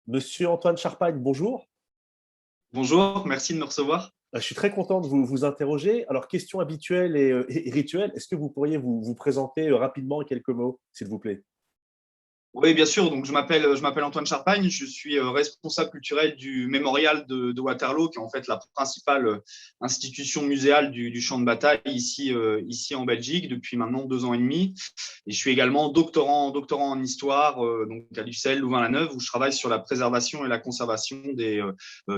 Monsieur Antoine Charpagne, bonjour. Bonjour, merci de me recevoir. Je suis très content de vous interroger. Alors, question habituelle et rituelle, est-ce que vous pourriez vous présenter rapidement en quelques mots, s'il vous plaît? Oui, bien sûr. Donc, je m'appelle Antoine Charpagne. Je suis responsable culturel du mémorial de Waterloo, qui est en fait la principale institution muséale du champ de bataille ici en Belgique depuis maintenant 2 ans et demi. Et je suis également doctorant en histoire donc à l'UCL Louvain-la-Neuve, où je travaille sur la préservation et la conservation des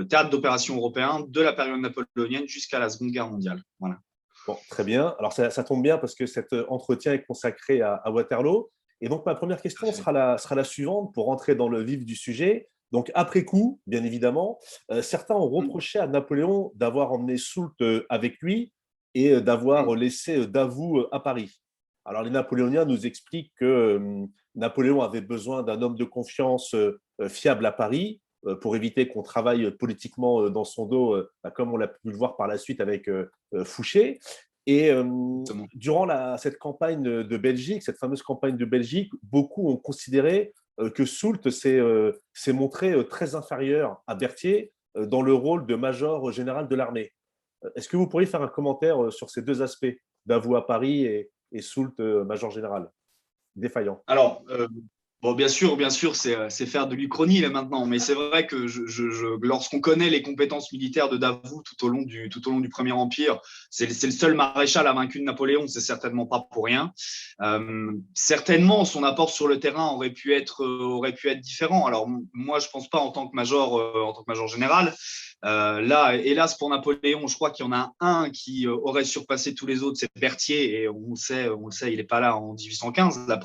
théâtres d'opérations européens de la période napoléonienne jusqu'à la Seconde Guerre mondiale. Voilà. Bon, très bien. Alors, ça tombe bien parce que cet entretien est consacré à Waterloo. Et donc, ma première question Parfait. sera la suivante pour rentrer dans le vif du sujet. Donc, après coup, bien évidemment, certains ont reproché à Napoléon d'avoir emmené Soult avec lui et d'avoir laissé Davout à Paris. Alors, les Napoléoniens nous expliquent que Napoléon avait besoin d'un homme de confiance fiable à Paris pour éviter qu'on travaille politiquement dans son dos, comme on l'a pu le voir par la suite avec Fouché. Et Exactement. durant cette campagne de Belgique, cette fameuse campagne de Belgique, beaucoup ont considéré que Soult s'est montré très inférieur à Berthier dans le rôle de major général de l'armée. Est-ce que vous pourriez faire un commentaire sur ces deux aspects, Davout à Paris et Soult, major général, défaillant? Alors, bon, bien sûr, c'est faire de l'Uchronie là maintenant, mais c'est vrai que lorsqu'on connaît les compétences militaires de Davout tout au long du Premier Empire, c'est le seul maréchal à vaincu de Napoléon, c'est certainement pas pour rien. Certainement, son apport sur le terrain aurait pu être différent. Alors moi, je pense pas en tant que major général. Là, hélas pour Napoléon, je crois qu'il y en a un qui aurait surpassé tous les autres, c'est Berthier, et on le sait, il n'est pas là en 1815. La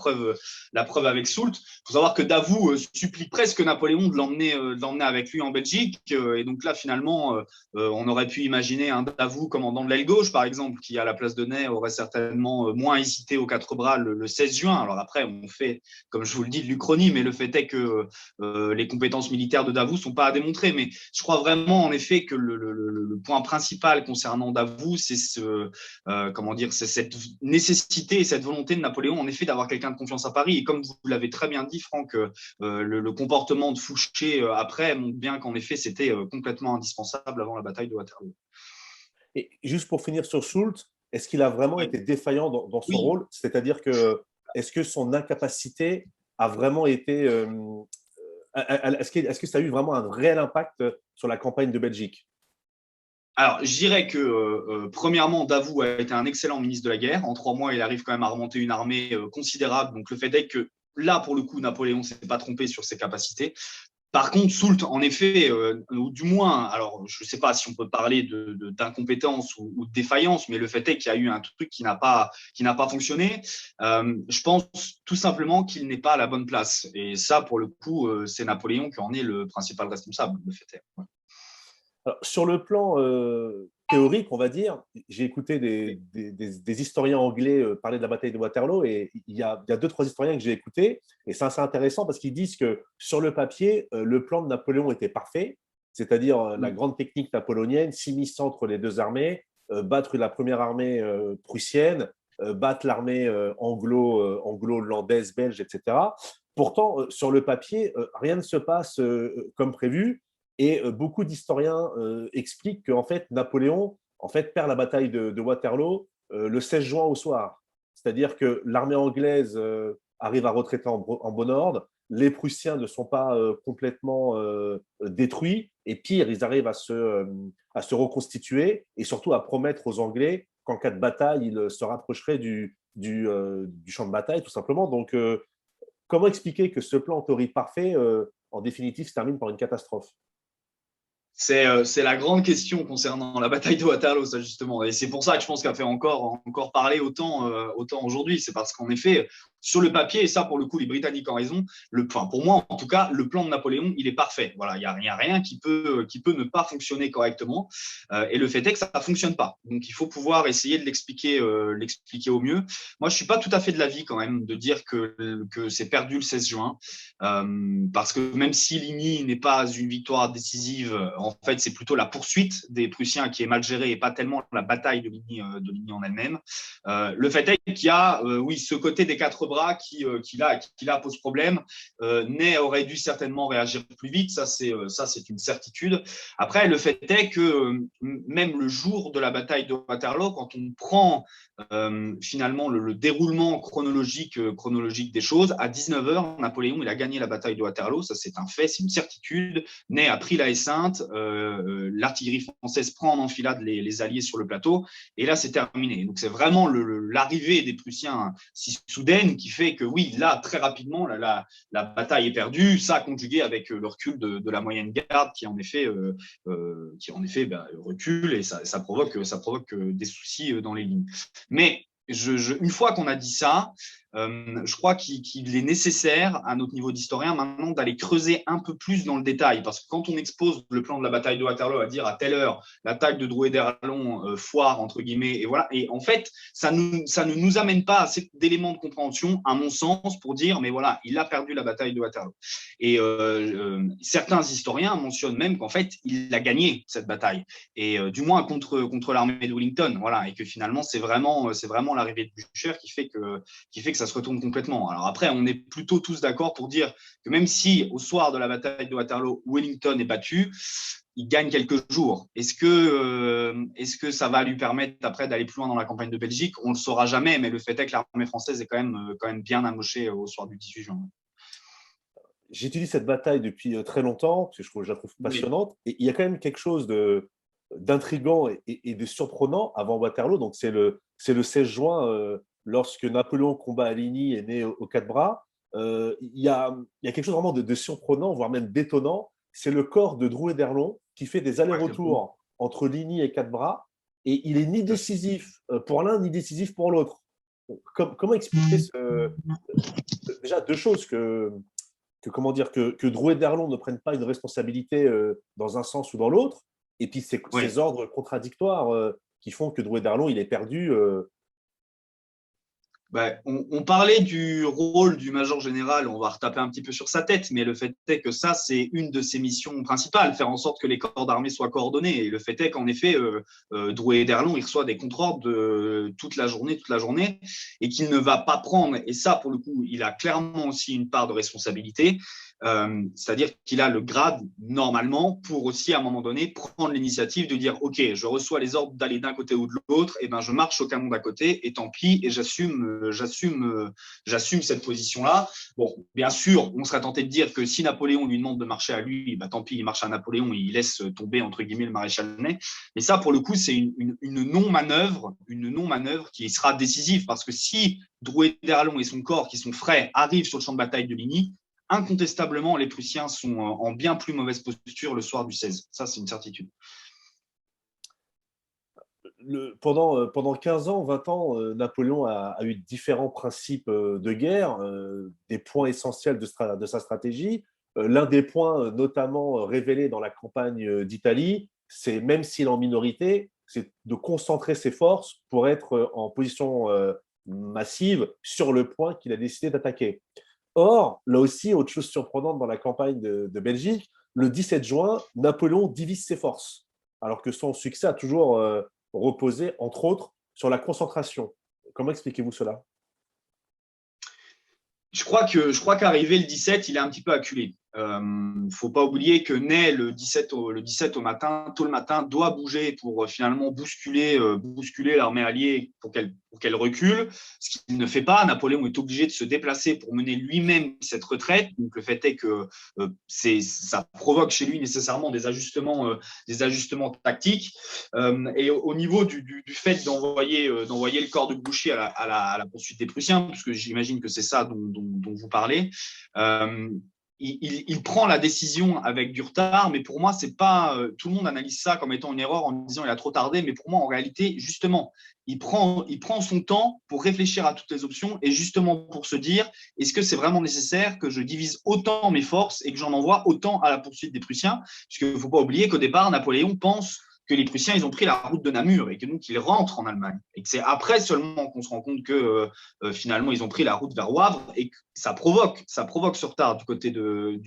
preuve avec Soult. Il faut savoir que Davout supplie presque Napoléon de l'emmener avec lui en Belgique. Et donc là, finalement, on aurait pu imaginer un Davout commandant de l'aile gauche, par exemple, qui, à la place de Ney, aurait certainement moins hésité aux quatre bras le 16 juin. Alors après, on fait, comme je vous le dis, de l'Uchronie, mais le fait est que les compétences militaires de Davout ne sont pas à démontrer. Mais je crois vraiment, en effet, que le point principal concernant Davout, c'est c'est cette nécessité et cette volonté de Napoléon, en effet, d'avoir quelqu'un de confiance à Paris. Et comme vous l'avez très bien dit, Franck, le comportement de Fouché après montre bien qu'en effet, c'était complètement indispensable avant la bataille de Waterloo. Et juste pour finir sur Soult, est-ce qu'il a vraiment Oui, été défaillant dans son oui. rôle? C'est-à-dire que, est-ce que son incapacité a vraiment été. Est-ce que ça a eu vraiment un réel impact sur la campagne de Belgique? Alors, je dirais que, premièrement, Davout a été un excellent ministre de la guerre. En 3 mois, il arrive quand même à remonter une armée considérable. Donc, le fait est que là, pour le coup, Napoléon ne s'est pas trompé sur ses capacités. Par contre, Soult, en effet, ou du moins, alors je ne sais pas si on peut parler d'incompétence ou de défaillance, mais le fait est qu'il y a eu un truc qui n'a pas fonctionné. Je pense tout simplement qu'il n'est pas à la bonne place. Et ça, pour le coup, c'est Napoléon qui en est le principal responsable, le fait est. Ouais. Alors, sur le plan théorique, on va dire, j'ai écouté des historiens anglais parler de la bataille de Waterloo et il y a deux, trois historiens que j'ai écoutés et c'est assez intéressant parce qu'ils disent que sur le papier, le plan de Napoléon était parfait, c'est-à-dire la Mm. grande technique napoléonienne, s'immiscer entre les deux armées, battre la première armée prussienne, battre l'armée anglo-hollandaise, belge, etc. Pourtant, sur le papier, rien ne se passe comme prévu. Et beaucoup d'historiens expliquent qu'en fait, Napoléon perd la bataille de Waterloo le 16 juin au soir. C'est-à-dire que l'armée anglaise arrive à retraiter en bon ordre, les Prussiens ne sont pas complètement détruits, et pire, ils arrivent à se reconstituer et surtout à promettre aux Anglais qu'en cas de bataille, ils se rapprocheraient du champ de bataille, tout simplement. Donc, comment expliquer que ce plan en théorie parfait, en définitive, se termine par une catastrophe? C'est la grande question concernant la bataille de Waterloo, ça justement. Et c'est pour ça que je pense qu'elle fait encore parler autant aujourd'hui. C'est parce qu'en effet, sur le papier, et ça pour le coup, les Britanniques ont raison, enfin, pour moi en tout cas, le plan de Napoléon, il est parfait. Voilà, il n'y a rien qui peut ne pas fonctionner correctement. Et le fait est que ça ne fonctionne pas. Donc il faut pouvoir essayer de l'expliquer au mieux. Moi, je ne suis pas tout à fait de l'avis quand même de dire que c'est perdu le 16 juin. Parce que même si Ligny n'est pas une victoire décisive, en fait, c'est plutôt la poursuite des Prussiens qui est mal gérée et pas tellement la bataille de Ligny en elle-même. Le fait est qu'il y a, oui, ce côté des quatre bras qui là pose problème. Ney aurait dû certainement réagir plus vite, ça c'est une certitude. Après, le fait est que même le jour de la bataille de Waterloo, quand on prend finalement le déroulement chronologique des choses, à 19h, Napoléon il a gagné la bataille de Waterloo, ça c'est un fait, c'est une certitude. Ney a pris la haie sainte, l'artillerie française prend en enfilade les alliés sur le plateau, et là c'est terminé. Donc c'est vraiment l'arrivée des Prussiens si soudaine qui fait que oui, là très rapidement la bataille est perdue, ça conjugué avec le recul de la moyenne garde qui en effet recule, et ça provoque des soucis dans les lignes. Mais une fois qu'on a dit ça, je crois qu'il est nécessaire, à notre niveau d'historien, maintenant d'aller creuser un peu plus dans le détail. Parce que quand on expose le plan de la bataille de Waterloo à dire à telle heure, l'attaque de Drouet d'Erlon foire, entre guillemets, et voilà. Et en fait, ça ne nous amène pas assez d'éléments de compréhension, à mon sens, pour dire, mais voilà, il a perdu la bataille de Waterloo. Et certains historiens mentionnent même qu'en fait, il a gagné cette bataille. Et du moins contre l'armée de Wellington. Voilà. Et que finalement, c'est vraiment l'arrivée de Blücher qui fait que ça se retourne complètement. Alors après, on est plutôt tous d'accord pour dire que même si au soir de la bataille de Waterloo, Wellington est battu, il gagne quelques jours. Est-ce que ça va lui permettre après d'aller plus loin dans la campagne de Belgique? On ne le saura jamais, mais le fait est que l'armée française est quand même bien amochée au soir du 18 juin. J'étudie cette bataille depuis très longtemps, parce que je la trouve passionnante, et il y a quand même quelque chose d'intriguant et de surprenant avant Waterloo. Donc c'est le 16 juin, lorsque Napoléon combat à Ligny et né aux Quatre Bras. Il y a quelque chose vraiment de surprenant, voire même d'étonnant. C'est le corps de Drouet d'Erlon qui fait des allers-retours entre Ligny et Quatre Bras, et il est ni décisif pour l'un ni décisif pour l'autre. Comment expliquer déjà deux choses que Drouet d'Erlon ne prenne pas une responsabilité dans un sens ou dans l'autre, et puis ces ordres contradictoires qui font que Drouet d'Erlon il est perdu. On parlait du rôle du major général, on va retaper un petit peu sur sa tête, mais le fait est que ça, c'est une de ses missions principales, faire en sorte que les corps d'armée soient coordonnés. Et le fait est qu'en effet, Drouet d'Erlon, il reçoit des contre-ordres toute la journée, et qu'il ne va pas prendre, et ça, pour le coup, il a clairement aussi une part de responsabilité, c'est-à-dire qu'il a le grade, normalement, pour aussi, à un moment donné, prendre l'initiative de dire « Ok, je reçois les ordres d'aller d'un côté ou de l'autre, et ben je marche au canon d'à côté, et tant pis, et j'assume cette position-là. » Bon, bien sûr, on serait tenté de dire que si Napoléon lui demande de marcher à lui, ben, tant pis, il marche à Napoléon et il laisse tomber, entre guillemets, le maréchal Ney. Mais ça, pour le coup, c'est une non-manœuvre qui sera décisive, parce que si Drouet d'Erlon et son corps, qui sont frais, arrivent sur le champ de bataille de Ligny, incontestablement, les Prussiens sont en bien plus mauvaise posture le soir du 16. Ça, c'est une certitude. Pendant 15 ans, 20 ans, Napoléon a eu différents principes de guerre, des points essentiels de sa stratégie. L'un des points notamment révélés dans la campagne d'Italie, c'est, même s'il est en minorité, c'est de concentrer ses forces pour être en position massive sur le point qu'il a décidé d'attaquer. Or, là aussi, autre chose surprenante dans la campagne de Belgique, le 17 juin, Napoléon divise ses forces, alors que son succès a toujours reposé, entre autres, sur la concentration. Comment expliquez-vous cela? Je crois qu'arrivé le 17, il est un petit peu acculé. Faut pas oublier que Ney, le 17 au matin, tôt le matin, doit bouger pour finalement bousculer l'armée alliée pour qu'elle recule, ce qu'il ne fait pas. Napoléon est obligé de se déplacer pour mener lui-même cette retraite. Donc le fait est que ça provoque chez lui nécessairement des ajustements tactiques. Et au niveau du fait d'envoyer le corps de Grouchy à la poursuite des Prussiens, puisque j'imagine que c'est ça dont vous parlez, il prend la décision avec du retard, mais pour moi, c'est pas tout le monde analyse ça comme étant une erreur en disant il a trop tardé, mais pour moi, en réalité, justement, il prend son temps pour réfléchir à toutes les options et justement pour se dire est-ce que c'est vraiment nécessaire que je divise autant mes forces et que j'en envoie autant à la poursuite des Prussiens, puisqu'il ne faut pas oublier qu'au départ, Napoléon pense que les Prussiens, ils ont pris la route de Namur et que donc ils rentrent en Allemagne. Et que c'est après seulement qu'on se rend compte que finalement, ils ont pris la route vers Wavre et que ça provoque ce retard du côté de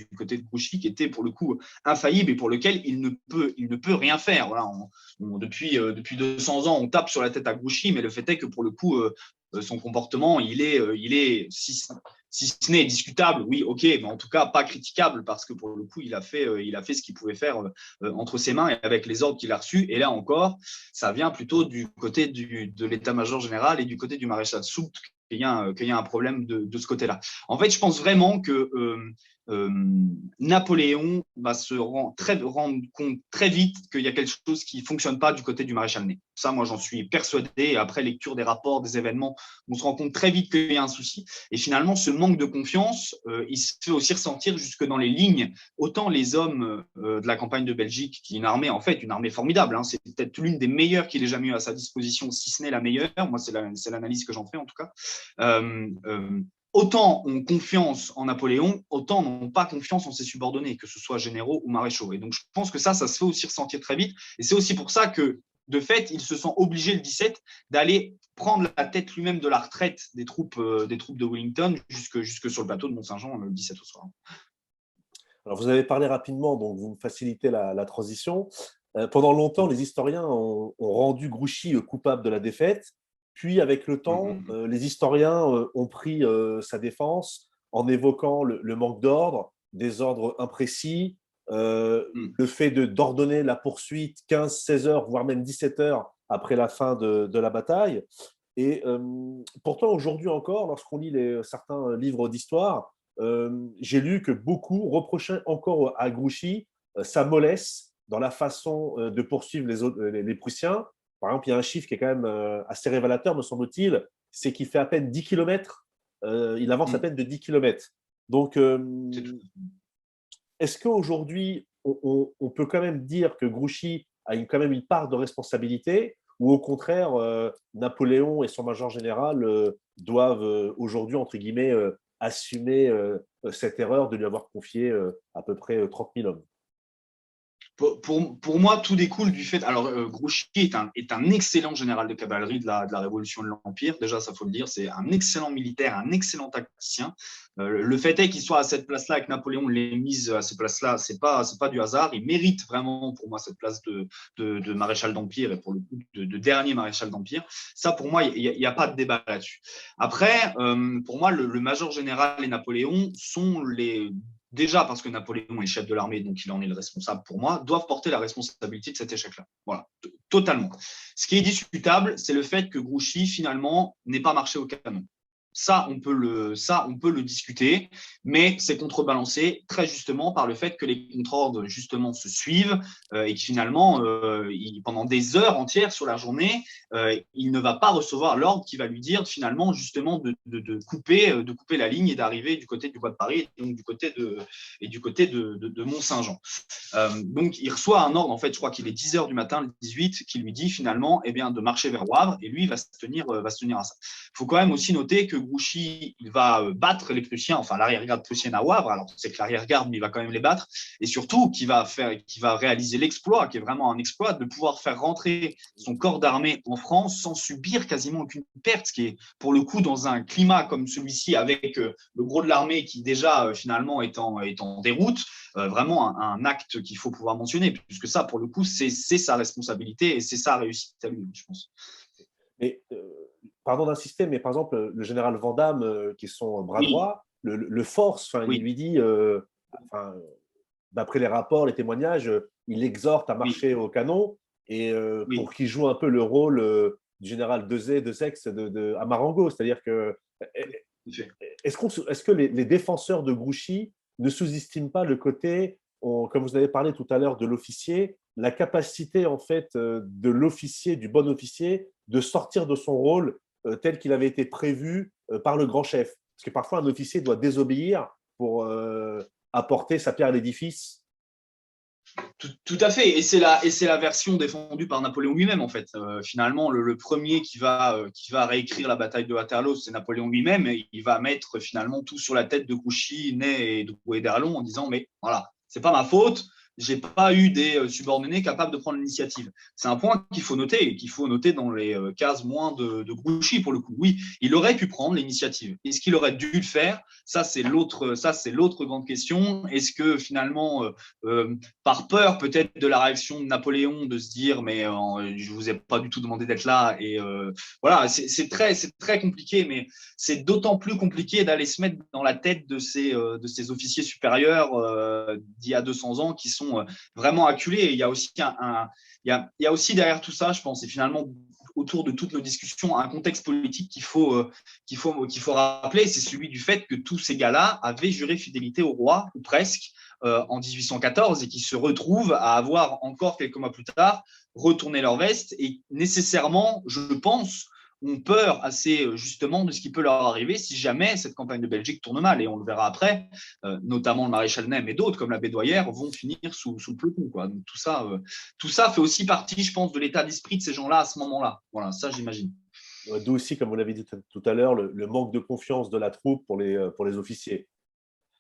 Grouchy qui était pour le coup infaillible et pour lequel il ne peut rien faire. Voilà, depuis 200 ans, on tape sur la tête à Grouchy, mais le fait est que pour le coup, son comportement, il est si ce n'est discutable, oui, ok, mais en tout cas pas critiquable parce que pour le coup, il a fait ce qu'il pouvait faire entre ses mains et avec les ordres qu'il a reçus. Et là encore, ça vient plutôt du côté de l'état-major général et du côté du maréchal Soult qu'il y a un problème de ce côté-là. En fait, je pense vraiment que Napoléon va se rendre compte très vite qu'il y a quelque chose qui ne fonctionne pas du côté du maréchal Ney. Ça, moi, j'en suis persuadé. Et après lecture des rapports, des événements, on se rend compte très vite qu'il y a un souci. Et finalement, ce manque de confiance, il se fait aussi ressentir jusque dans les lignes. Autant les hommes de la campagne de Belgique, qui est une armée, en fait, une armée formidable. Hein, c'est peut-être l'une des meilleures qu'il ait jamais eu à sa disposition, si ce n'est la meilleure. Moi, c'est l'analyse que j'en fais, en tout cas. Autant ont confiance en Napoléon, autant n'ont pas confiance en ses subordonnés, que ce soit généraux ou maréchaux. Et donc, je pense que ça se fait aussi ressentir très vite. Et c'est aussi pour ça que, de fait, il se sent obligé le 17 d'aller prendre la tête lui-même de la retraite des troupes de Wellington jusque sur le plateau de Mont-Saint-Jean le 17 au soir. Alors, vous avez parlé rapidement, donc vous me facilitez la transition. Pendant longtemps, les historiens ont rendu Grouchy coupable de la défaite. Puis, avec le temps, les historiens ont pris sa défense en évoquant le manque d'ordre, des ordres imprécis, le fait d'ordonner la poursuite 15-16 heures, voire même 17 heures après la fin de la bataille. Et pourtant, aujourd'hui encore, lorsqu'on lit certains livres d'histoire, j'ai lu que beaucoup reprochaient encore à Grouchy sa mollesse dans la façon de poursuivre les Prussiens. Par exemple, il y a un chiffre qui est quand même assez révélateur, me semble-t-il, c'est qu'il fait à peine 10 km. Il avance à peine de 10 km. Donc, est-ce qu'aujourd'hui, on peut quand même dire que Grouchy a quand même une part de responsabilité, ou au contraire, Napoléon et son major général doivent aujourd'hui, entre guillemets, assumer cette erreur de lui avoir confié à peu près 30 000 hommes? Pour moi, tout découle du fait. Alors, Grouchy est un excellent général de cavalerie de la Révolution de l'Empire. Déjà, ça faut le dire, c'est un excellent militaire, un excellent tacticien. Le fait est qu'il soit à cette place-là, et que Napoléon l'ait mise à cette place-là, c'est pas du hasard. Il mérite vraiment, pour moi, cette place de maréchal d'Empire et pour le coup de dernier maréchal d'Empire. Ça, pour moi, il n'y a pas de débat là-dessus. Après, pour moi, le major général et Napoléon sont les. Déjà parce que Napoléon est chef de l'armée, donc il en est le responsable pour moi, doivent porter la responsabilité de cet échec-là. Voilà, totalement. Ce qui est discutable, c'est le fait que Grouchy, finalement, n'ait pas marché au canon. Ça, on peut le discuter, mais c'est contrebalancé très justement par le fait que les contre-ordres justement se suivent et que finalement, pendant des heures entières sur la journée, il ne va pas recevoir l'ordre qui va lui dire finalement justement de couper la ligne et d'arriver du côté du bois de Paris et donc du côté de Mont-Saint-Jean. Donc, il reçoit un ordre, en fait, je crois qu'il est 10 heures du matin, le 18, qui lui dit finalement de marcher vers Wavre, et lui, il va se tenir à ça. Il faut quand même aussi noter que Grouchy, il va battre les Prussiens, enfin l'arrière-garde prussienne à Wavre, alors c'est que l'arrière-garde, mais il va quand même les battre, et surtout qu'il va réaliser l'exploit, qui est vraiment un exploit, de pouvoir faire rentrer son corps d'armée en France sans subir quasiment aucune perte, ce qui est pour le coup dans un climat comme celui-ci, avec le gros de l'armée qui déjà finalement est en déroute, vraiment un acte qu'il faut pouvoir mentionner, puisque ça, pour le coup, c'est sa responsabilité et c'est sa réussite à lui, je pense. Mais, pardon d'insister, mais par exemple, le général Vandamme, qui est son bras droit, le force, il lui dit, d'après les rapports, les témoignages, il l'exhorte à marcher au canon, et pour qu'il joue un peu le rôle du général Desaix à Marengo. C'est-à-dire que est-ce que les défenseurs de Grouchy ne sous-estiment pas le côté, comme vous avez parlé tout à l'heure de l'officier, la capacité en fait de l'officier, du bon officier, de sortir de son rôle tel qu'il avait été prévu par le grand chef? Parce que parfois un officier doit désobéir pour apporter sa pierre à l'édifice. Tout à fait, et c'est la version défendue par Napoléon lui-même en fait. Finalement, le premier qui va réécrire la bataille de Waterloo, c'est Napoléon lui-même, et il va mettre finalement tout sur la tête de Grouchy, Ney et d'Erlon en disant mais voilà, c'est pas ma faute. j'ai pas eu des subordonnés capables de prendre l'initiative. C'est un point qu'il faut noter et qu'il faut noter dans les cases moins de Grouchy pour le coup. Oui, il aurait pu prendre l'initiative. Est-ce qu'il aurait dû le faire? Ça, c'est l'autre grande question. Est-ce que finalement, par peur peut-être de la réaction de Napoléon, de se dire mais je vous ai pas du tout demandé d'être là et voilà, c'est très compliqué, mais c'est d'autant plus compliqué d'aller se mettre dans la tête de ces officiers supérieurs d'il y a 200 ans qui sont vraiment acculés. Et il y a aussi il y a aussi derrière tout ça, je pense, et finalement autour de toutes nos discussions, un contexte politique qu'il faut rappeler, c'est celui du fait que tous ces gars-là avaient juré fidélité au roi, ou presque, en 1814, et qui se retrouvent à avoir encore quelques mois plus tard retourné leur veste et nécessairement, je pense, ont peur assez justement de ce qui peut leur arriver si jamais cette campagne de Belgique tourne mal. Et on le verra après, notamment le maréchal Ney et d'autres comme l'abbé Douairière vont finir sous le peloton, quoi. Donc tout ça fait aussi partie, je pense, de l'état d'esprit de ces gens-là à ce moment-là. Voilà, ça j'imagine. D'où aussi, comme vous l'avez dit tout à l'heure, le manque de confiance de la troupe pour les officiers.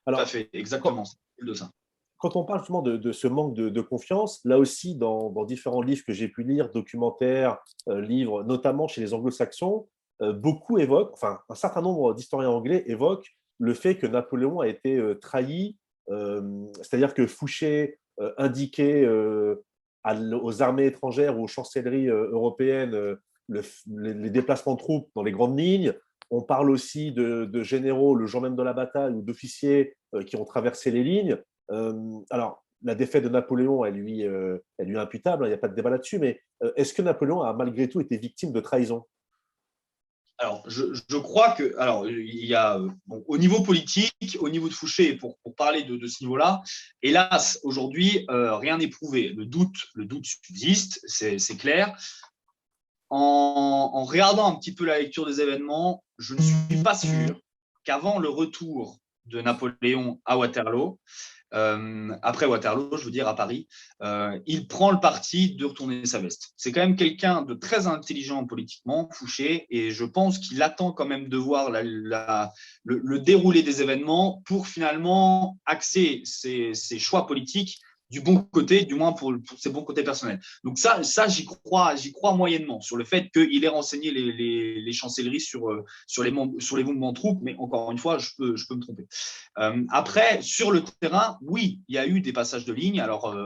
Tout à Alors, fait, exactement. C'est de ça. quand on parle justement de ce manque de confiance, là aussi, dans différents livres que j'ai pu lire, documentaires, livres, notamment chez les anglo-saxons, beaucoup évoquent, enfin, un certain nombre d'historiens anglais évoquent le fait que Napoléon a été trahi, c'est-à-dire que Fouché indiquait aux armées étrangères ou aux chancelleries européennes les déplacements de troupes dans les grandes lignes. On parle aussi de généraux le jour même de la bataille ou d'officiers qui ont traversé les lignes. Alors, la défaite de Napoléon, elle lui est imputable, il n'y a pas de débat là-dessus, mais est-ce que Napoléon a malgré tout été victime de trahison? Alors, je crois que, alors, il y a, bon, au niveau politique, au niveau de Fouché, pour parler de ce niveau-là, hélas, aujourd'hui, rien n'est prouvé. Le doute subsiste, c'est clair. En regardant un petit peu la lecture des événements, je ne suis pas sûr qu'avant le retour de Napoléon à Waterloo, après Waterloo, je veux dire à Paris, il prend le parti de retourner sa veste. C'est quand même quelqu'un de très intelligent politiquement, Fouché, et je pense qu'il attend quand même de voir le déroulé des événements pour finalement axer ses choix politiques du bon côté, du moins pour ses bons côtés personnels. Donc ça j'y crois moyennement sur le fait qu'il ait renseigné les chancelleries sur les mouvements de troupes, mais encore une fois, je peux me tromper. Après, sur le terrain, oui, il y a eu des passages de ligne. Alors,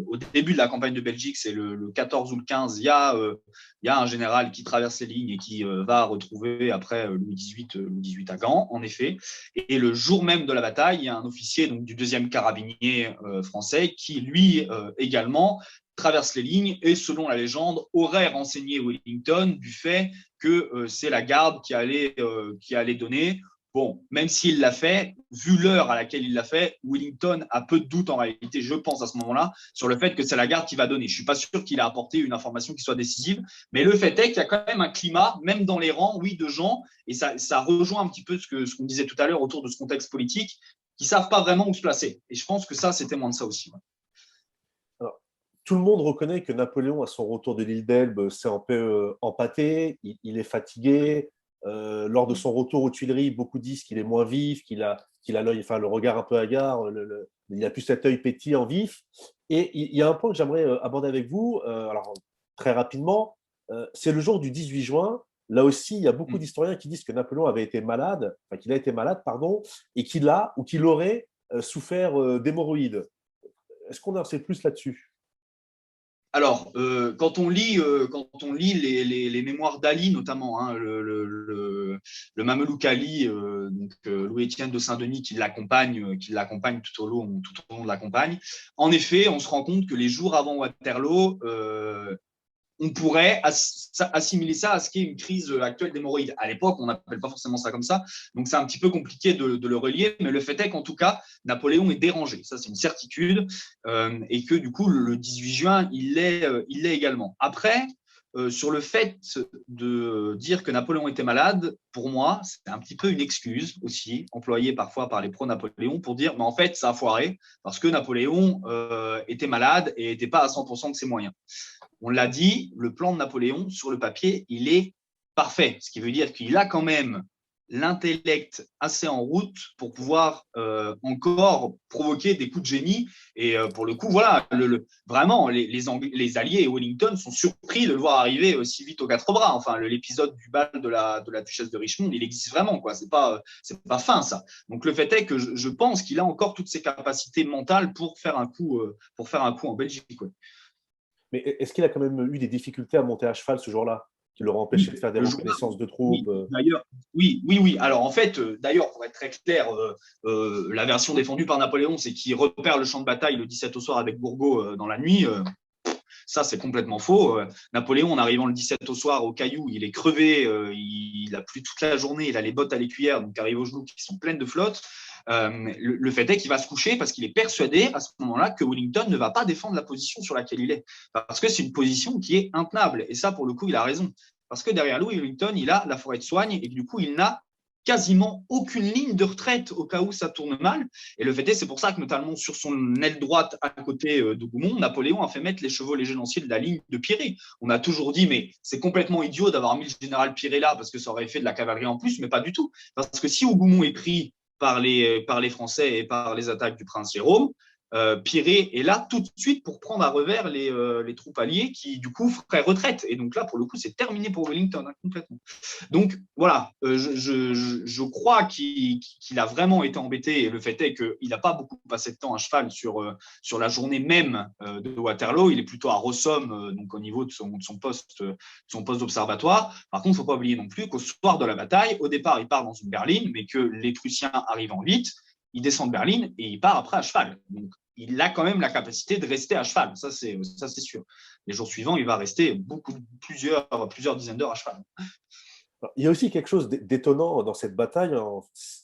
au début de la campagne de Belgique, c'est le 14 ou le 15, il y a un général qui traverse les lignes et qui va retrouver après Louis XVIII à Gand, en effet. Et le jour même de la bataille, il y a un officier donc, du 2e carabinier français qui, lui, également, traverse les lignes et, selon la légende, aurait renseigné Wellington du fait que c'est la garde qui allait donner. Bon, même s'il l'a fait, vu l'heure à laquelle il l'a fait, Wellington a peu de doute en réalité, je pense à ce moment-là, sur le fait que c'est la garde qui va donner. Je ne suis pas sûr qu'il a apporté une information qui soit décisive, mais le fait est qu'il y a quand même un climat, même dans les rangs, oui, de gens, et ça rejoint un petit peu ce qu'on disait tout à l'heure autour de ce contexte politique, qui ne savent pas vraiment où se placer. Et je pense que ça, c'est témoin de ça aussi. Ouais. Alors, tout le monde reconnaît que Napoléon, à son retour de l'île d'Elbe, s'est un peu empâté, il est fatigué. Lors de son retour aux Tuileries, beaucoup disent qu'il est moins vif, qu'il a l'œil, enfin, le regard un peu hagard, il n'a plus cet œil pétillant vif. Et il y a un point que j'aimerais aborder avec vous, alors très rapidement, c'est le jour du 18 juin. Là aussi, il y a beaucoup d'historiens qui disent que Napoléon avait été malade, enfin qu'il a été malade, pardon, et qu'il aurait souffert d'hémorroïdes. Est-ce qu'on en sait plus là-dessus? Alors, quand on lit les mémoires d'Ali, notamment, hein, le Mamelouk Ali, Louis-Étienne de Saint-Denis, qui l'accompagne tout au long de la campagne, en effet, on se rend compte que les jours avant Waterloo, on pourrait assimiler ça à ce qui est une crise actuelle d'hémorroïdes. À l'époque, on n'appelle pas forcément ça comme ça, donc c'est un petit peu compliqué de le relier, mais le fait est qu'en tout cas, Napoléon est dérangé, ça c'est une certitude, et que du coup, le 18 juin, il l'est également. Après, sur le fait de dire que Napoléon était malade, pour moi, c'est un petit peu une excuse aussi, employée parfois par les pro-Napoléon, pour dire, mais en fait, ça a foiré, parce que Napoléon était malade et n'était pas à 100% de ses moyens. On l'a dit, le plan de Napoléon, sur le papier, il est parfait. Ce qui veut dire qu'il a quand même l'intellect assez en route pour pouvoir encore provoquer des coups de génie. Et pour le coup, voilà, vraiment, les Alliés et Wellington sont surpris de le voir arriver si vite aux quatre bras. Enfin, l'épisode du bal de la duchesse de Richmond, il existe vraiment, quoi. C'est pas fin, ça. Donc, le fait est que je pense qu'il a encore toutes ses capacités mentales pour faire un coup en Belgique. Ouais. Mais est-ce qu'il a quand même eu des difficultés à monter à cheval ce jour-là, qui l'auraient empêché Oui, de faire des le jour-là, reconnaissances de oui, troupes? d'ailleurs, oui. Alors, en fait, d'ailleurs, pour être très clair, la version défendue par Napoléon, c'est qu'il repère le champ de bataille le 17 au soir avec Gourgaud dans la nuit. Ça, c'est complètement faux. Napoléon, en arrivant le 17 au soir au Caillou, il est crevé, il a plu toute la journée, il a les bottes à l'écuyère, donc arrive aux genoux qui sont pleines de flotte. Le fait est qu'il va se coucher parce qu'il est persuadé à ce moment-là que Wellington ne va pas défendre la position sur laquelle il est. Parce que c'est une position qui est intenable. Et ça, pour le coup, il a raison. Parce que derrière lui, Wellington, il a la forêt de Soignes et du coup, il n'a quasiment aucune ligne de retraite au cas où ça tourne mal. Et le fait est, c'est pour ça que notamment sur son aile droite à côté de Goumont, Napoléon a fait mettre les chevaux légers lanciers de la ligne de Piré. On a toujours dit, mais c'est complètement idiot d'avoir mis le général Piré là parce que ça aurait fait de la cavalerie en plus, mais pas du tout. Parce que si Hougoumont est pris par les Français et par les attaques du prince Jérôme, Piré est là tout de suite pour prendre à revers les troupes alliées qui, du coup, feraient retraite. Et donc là, pour le coup, c'est terminé pour Wellington, hein, complètement. Donc voilà, je crois qu'il a vraiment été embêté. Et le fait est qu'il n'a pas beaucoup passé de temps à cheval sur la journée même de Waterloo. Il est plutôt à Rossomme, donc au niveau de son poste d'observatoire. Par contre, il ne faut pas oublier non plus qu'au soir de la bataille, au départ, il part dans une berline, mais que les Prussiens arrivant vite, il descend de berline et il part après à cheval. Donc, il a quand même la capacité de rester à cheval. Ça, c'est sûr. Les jours suivants, il va rester plusieurs dizaines d'heures à cheval. Il y a aussi quelque chose d'étonnant dans cette bataille.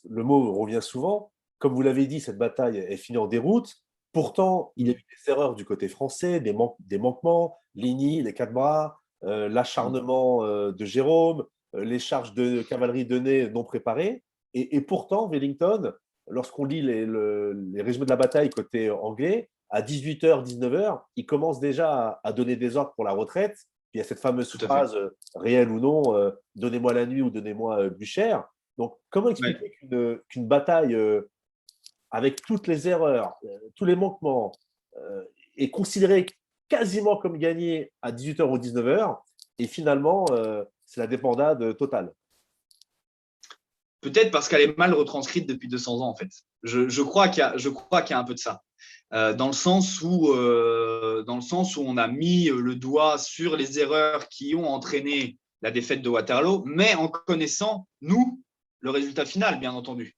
Le mot revient souvent. Comme vous l'avez dit, cette bataille est finie en déroute. Pourtant, il y a eu des erreurs du côté français, des manquements, Ligny, les quatre bras, l'acharnement de Jérôme, les charges de cavalerie de Ney non préparées. Et pourtant, Wellington, lorsqu'on lit les résumés de la bataille côté anglais, à 18h, 19h, il commence déjà à donner des ordres pour la retraite. Il y a cette fameuse phrase, réelle ou non, donnez-moi la nuit ou donnez-moi Blücher. Donc, comment expliquer qu'une bataille avec toutes les erreurs, tous les manquements, est considérée quasiment comme gagnée à 18h ou 19h et finalement, c'est la débandade totale? Peut-être parce qu'elle est mal retranscrite depuis 200 ans, en fait. Je crois qu'il y a un peu de ça. Dans le sens où on a mis le doigt sur les erreurs qui ont entraîné la défaite de Waterloo, mais en connaissant, nous, le résultat final, bien entendu.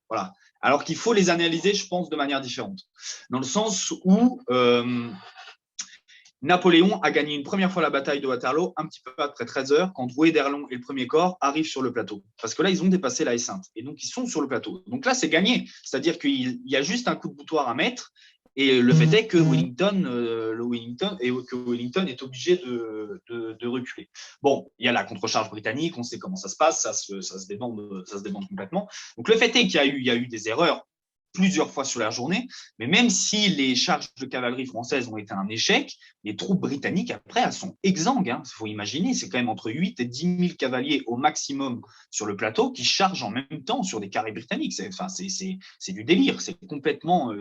Voilà. Alors qu'il faut les analyser, je pense, de manière différente. Dans le sens où Napoléon a gagné une première fois la bataille de Waterloo, un petit peu après 13 heures, quand Drouet d'Erlon et le premier corps arrivent sur le plateau. Parce que là, ils ont dépassé la Haie-Sainte. Et donc, ils sont sur le plateau. Donc là, c'est gagné. C'est-à-dire qu'il y a juste un coup de boutoir à mettre. Et le fait est que Wellington est obligé de reculer. Bon, il y a la contre-charge britannique, on sait comment ça se passe, ça se débande complètement. Donc le fait est qu'il y a eu des erreurs plusieurs fois sur la journée, mais même si les charges de cavalerie françaises ont été un échec, les troupes britanniques, après, elles sont exsangues. Il faut imaginer, c'est quand même entre 8 et 10 000 cavaliers au maximum sur le plateau qui chargent en même temps sur des carrés britanniques. C'est du délire, c'est complètement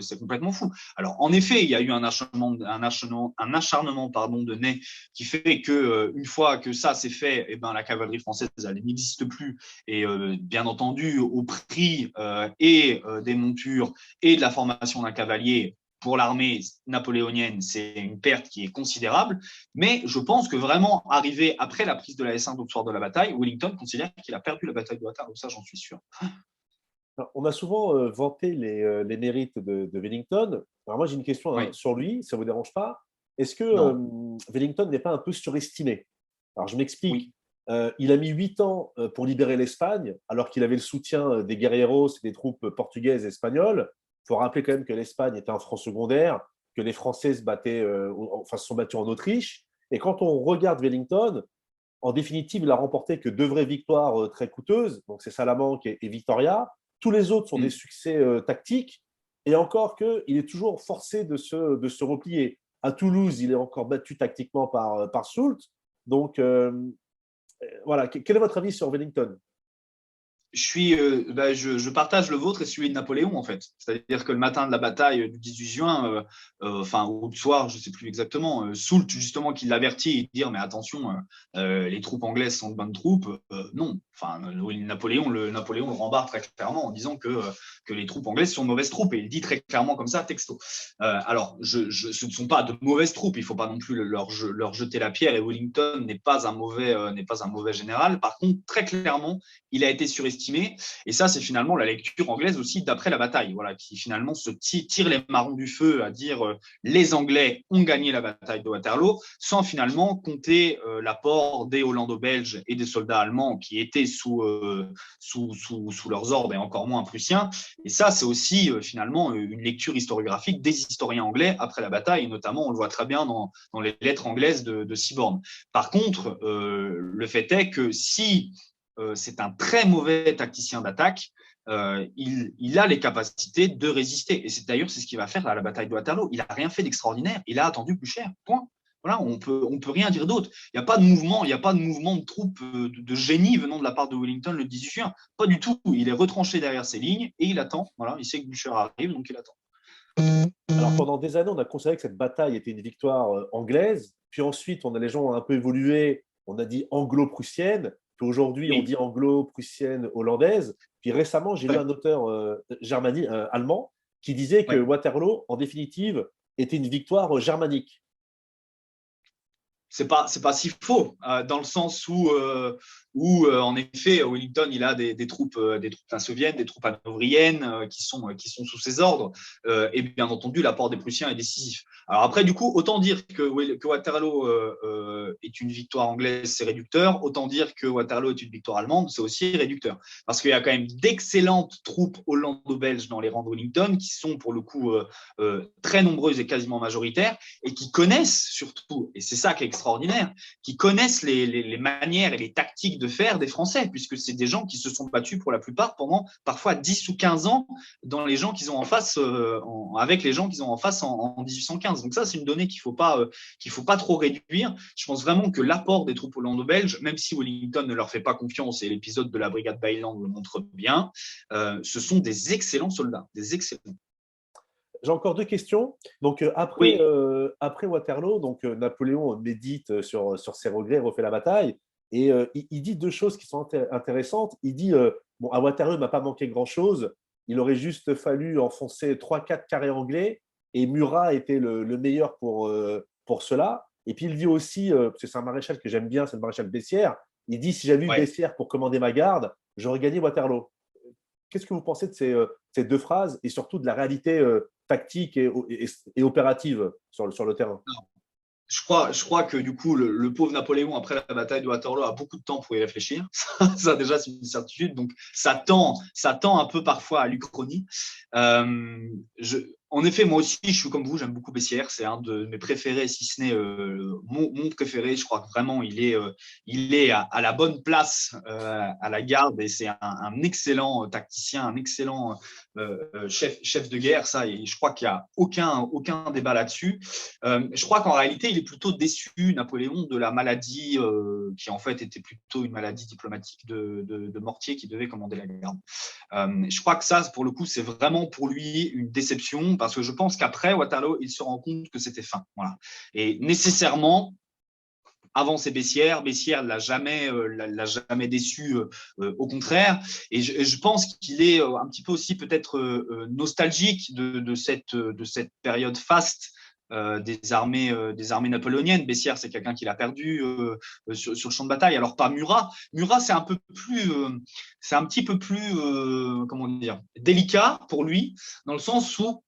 fou. Alors, en effet, il y a eu un acharnement de Ney qui fait que une fois que ça c'est fait, eh ben, la cavalerie française elle n'existe plus. Et bien entendu, au prix des montures et de la formation d'un cavalier, pour l'armée napoléonienne, c'est une perte qui est considérable. Mais je pense que vraiment, arrivé après la prise de la Haie-Sainte au soir de la bataille, Wellington considère qu'il a perdu la bataille de Waterloo. Ça, j'en suis sûr. Alors, on a souvent vanté les mérites de Wellington. Alors moi, j'ai une question sur lui, ça ne vous dérange pas. Est-ce que Wellington n'est pas un peu surestimé? Alors, je m'explique. Oui. Il a mis 8 ans pour libérer l'Espagne, alors qu'il avait le soutien des guerrieros et des troupes portugaises et espagnoles. Il faut rappeler quand même que l'Espagne était un front secondaire, que les Français se sont battus en Autriche. Et quand on regarde Wellington, en définitive, il a remporté que 2 vraies victoires très coûteuses. Donc, c'est Salamanque et Vitoria. Tous les autres sont des succès tactiques. Et encore qu'il est toujours forcé de se replier. À Toulouse, il est encore battu tactiquement par Soult. Donc, voilà. Quel est votre avis sur Wellington? je partage le vôtre et celui de Napoléon, en fait. C'est-à-dire que le matin de la bataille du 18 juin, ou le soir, je ne sais plus exactement, Soult, justement, qui l'avertit et dire, mais attention, les troupes anglaises sont de bonnes troupes. Non. Enfin, Napoléon le rembarre très clairement en disant que les troupes anglaises sont de mauvaises troupes. Et il dit très clairement comme ça, texto. Alors, ce ne sont pas de mauvaises troupes. Il ne faut pas non plus leur jeter la pierre. Et Wellington n'est pas un mauvais général. Par contre, très clairement, il a été surestimé. Et ça, c'est finalement la lecture anglaise aussi d'après la bataille, voilà, qui finalement se tire les marrons du feu à dire les Anglais ont gagné la bataille de Waterloo, sans finalement compter l'apport des Hollando-Belges et des soldats allemands qui étaient sous leurs ordres et encore moins prussiens. Et ça, c'est aussi finalement une lecture historiographique des historiens anglais après la bataille, et notamment, on le voit très bien dans les lettres anglaises de Seaborne. Par contre, le fait est que si c'est un très mauvais tacticien d'attaque, il a les capacités de résister. Et d'ailleurs, c'est ce qu'il va faire à la bataille de Waterloo. Il n'a rien fait d'extraordinaire. Il a attendu plus cher. Point. Voilà, on peut rien dire d'autre. Il n'y a pas de mouvement, de troupes de génie venant de la part de Wellington le 18 juin. Pas du tout. Il est retranché derrière ses lignes et il attend. Voilà, il sait que Blücher arrive, donc il attend. Alors pendant des années, on a considéré que cette bataille était une victoire anglaise. Puis ensuite, les gens ont un peu évolué. On a dit anglo-prussienne. Puis aujourd'hui, on dit anglo-prussienne hollandaise. Puis récemment, j'ai lu un auteur allemand qui disait que Waterloo, en définitive, était une victoire germanique. C'est pas si faux, dans le sens où en effet, Wellington, il a des troupes varsouviennes, des troupes hanovriennes qui sont sous ses ordres, et bien entendu, l'apport des Prussiens est décisif. Alors après, du coup, autant dire que Waterloo est une victoire anglaise, c'est réducteur, autant dire que Waterloo est une victoire allemande, c'est aussi réducteur, parce qu'il y a quand même d'excellentes troupes hollando-belges dans les rangs de Wellington, qui sont pour le coup très nombreuses et quasiment majoritaires, et qui connaissent surtout, et c'est ça qui est extraordinaire, qui connaissent les manières et les tactiques de faire des Français, puisque c'est des gens qui se sont battus pour la plupart pendant parfois 10 ou 15 ans dans les gens qu'ils ont en face, avec les gens qu'ils ont en face en 1815. Donc ça, c'est une donnée qu'il faut pas trop réduire. Je pense vraiment que l'apport des troupes hollando-belges, même si Wellington ne leur fait pas confiance, et l'épisode de la brigade Bayland le montre bien, ce sont des excellents soldats, des excellents. J'ai encore deux questions. Donc, après Waterloo, Napoléon médite sur ses regrets, refait la bataille. Et il dit deux choses qui sont intéressantes. Il dit à Waterloo, il ne m'a pas manqué grand-chose. Il aurait juste fallu enfoncer 3-4 carrés anglais. Et Murat était le meilleur pour cela. Et puis, il dit aussi, parce que c'est un maréchal que j'aime bien, c'est le maréchal Bessières. Il dit si j'avais eu Bessières pour commander ma garde, j'aurais gagné Waterloo. Qu'est-ce que vous pensez de ces deux phrases et surtout de la réalité tactique et opérative sur le terrain? Je crois que du coup, le pauvre Napoléon, après la bataille de Waterloo, a beaucoup de temps pour y réfléchir. Ça, déjà, c'est une certitude. Donc, ça tend un peu parfois à l'Uchronie. En effet, moi aussi, je suis comme vous, j'aime beaucoup Bessières. C'est un de mes préférés, si ce n'est mon préféré. Je crois que vraiment, il est à la bonne place à la garde, et c'est un excellent tacticien, un excellent chef de guerre. Ça, et je crois qu'il n'y a aucun débat là-dessus. Je crois qu'en réalité, il est plutôt déçu, Napoléon, de la maladie qui en fait était plutôt une maladie diplomatique de Mortier qui devait commander la garde. Je crois que ça, pour le coup, c'est vraiment pour lui une déception, parce que je pense qu'après Waterloo, il se rend compte que c'était fin. Voilà. Et nécessairement, avant, c'est Bessières. Bessières l'a jamais déçu, au contraire. Et je pense qu'il est un petit peu aussi peut-être nostalgique de cette période faste des armées napoléoniennes. Bessières, c'est quelqu'un qui l'a perdu sur le champ de bataille. Alors pas Murat. Murat, c'est un petit peu plus comment dire, délicat pour lui, dans le sens où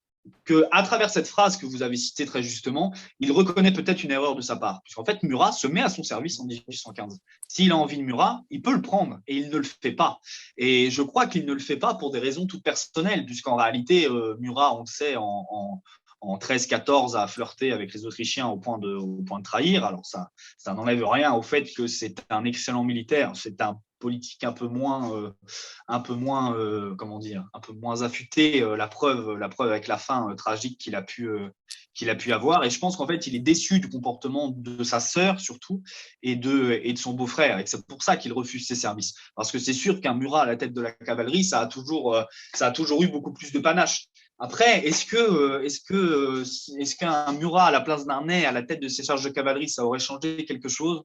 à travers cette phrase que vous avez citée très justement, il reconnaît peut-être une erreur de sa part. Puisqu'en fait, Murat se met à son service en 1815. S'il a envie de Murat, il peut le prendre, et il ne le fait pas. Et je crois qu'il ne le fait pas pour des raisons toutes personnelles, puisqu'en réalité, Murat, on le sait, en 13-14 a flirté avec les Autrichiens au point de trahir. Alors ça n'enlève rien au fait que c'est un excellent militaire. C'est un politique comment dire, un peu moins affûtée. La preuve avec la fin tragique qu'il a pu avoir. Et je pense qu'en fait, il est déçu du comportement de sa sœur, surtout, et de son beau-frère. Et c'est pour ça qu'il refuse ses services. Parce que c'est sûr qu'un Murat à la tête de la cavalerie, ça a toujours eu beaucoup plus de panache. Après, est-ce qu'un Murat à la place d'un Ney à la tête de ses charges de cavalerie, ça aurait changé quelque chose?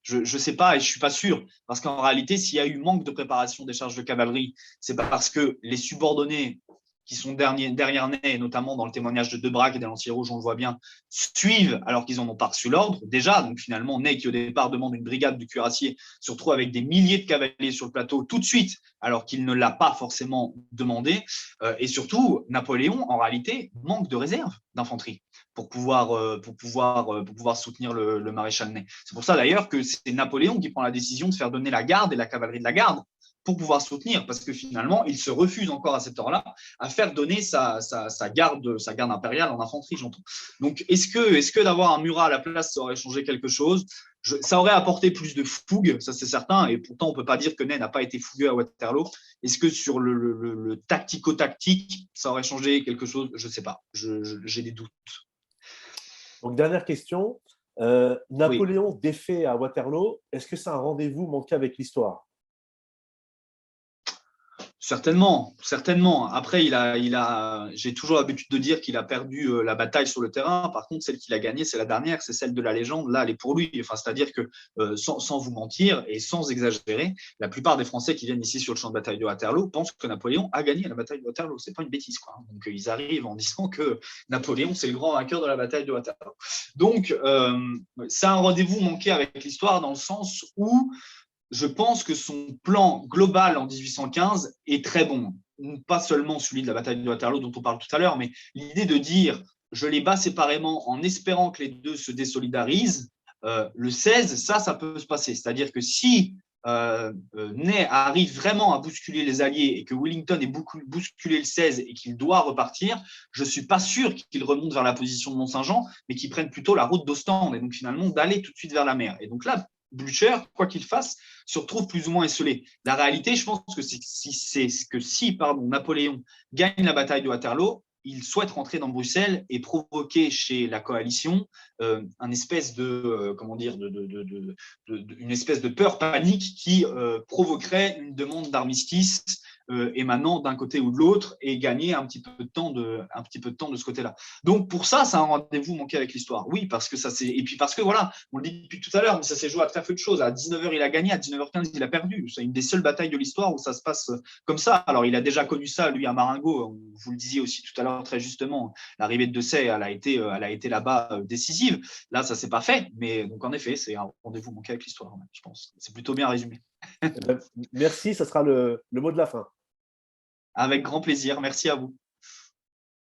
Je ne sais pas et je ne suis pas sûr. Parce qu'en réalité, s'il y a eu manque de préparation des charges de cavalerie, c'est parce que les subordonnés qui sont derrière Ney, notamment dans le témoignage de Debrac et d'Alancier Rouge, on le voit bien, suivent alors qu'ils n'en ont pas reçu l'ordre déjà. Donc finalement, Ney, qui au départ demande une brigade du cuirassier, se retrouve avec des milliers de cavaliers sur le plateau tout de suite, alors qu'il ne l'a pas forcément demandé. Et surtout, Napoléon, en réalité, manque de réserve d'infanterie pour pouvoir soutenir le maréchal Ney. C'est pour ça d'ailleurs que c'est Napoléon qui prend la décision de faire donner la garde et la cavalerie de la garde pour pouvoir soutenir, parce que finalement, il se refuse encore à cette heure-là à faire donner sa garde impériale en infanterie, j'entends. Donc, est-ce que d'avoir un Murat à la place, ça aurait changé quelque chose? Ça aurait apporté plus de fougue, ça c'est certain, et pourtant on ne peut pas dire que Ney n'a pas été fougueux à Waterloo. Est-ce que sur le tactico-tactique, ça aurait changé quelque chose? Je ne sais pas, j'ai des doutes. Donc, dernière question. Napoléon défait à Waterloo, est-ce que c'est un rendez-vous manqué avec l'histoire? Certainement, certainement. Après, j'ai toujours l'habitude de dire qu'il a perdu la bataille sur le terrain. Par contre, celle qu'il a gagnée, c'est la dernière, c'est celle de la légende. Là, elle est pour lui. Enfin, c'est-à-dire que, sans vous mentir et sans exagérer, la plupart des Français qui viennent ici sur le champ de bataille de Waterloo pensent que Napoléon a gagné la bataille de Waterloo. C'est pas une bêtise, quoi. Donc, ils arrivent en disant que Napoléon, c'est le grand vainqueur de la bataille de Waterloo. Donc, c'est un rendez-vous manqué avec l'histoire dans le sens où je pense que son plan global en 1815 est très bon. Pas seulement celui de la bataille de Waterloo dont on parle tout à l'heure, mais l'idée de dire je les bats séparément en espérant que les deux se désolidarisent, le 16, ça peut se passer. C'est-à-dire que si Ney arrive vraiment à bousculer les Alliés et que Wellington ait bousculé le 16 et qu'il doit repartir, je ne suis pas sûr qu'il remonte vers la position de Mont-Saint-Jean, mais qu'il prenne plutôt la route d'Ostende et donc finalement d'aller tout de suite vers la mer. Et donc là, Blücher, quoi qu'il fasse, se retrouve plus ou moins esselé. La réalité, je pense que si Napoléon gagne la bataille de Waterloo, il souhaite rentrer dans Bruxelles et provoquer chez la coalition une espèce de peur panique qui provoquerait une demande d'armistice émanant d'un côté ou de l'autre et gagner un petit peu de temps de ce côté-là. Donc pour ça, c'est un rendez-vous manqué avec l'histoire. Oui, parce que et puis parce que voilà, on le dit depuis tout à l'heure, mais ça s'est joué à très peu de choses. À 19h, il a gagné, à 19h15, il a perdu. C'est une des seules batailles de l'histoire où ça se passe comme ça. Alors il a déjà connu ça, lui, à Marengo. Vous le disiez aussi tout à l'heure très justement, l'arrivée de Desaix, elle a été là-bas décisive. Là, ça s'est pas fait, mais donc en effet, c'est un rendez-vous manqué avec l'histoire, je pense. C'est plutôt bien résumé. Merci, ça sera le mot de la fin. Avec grand plaisir. Merci à vous.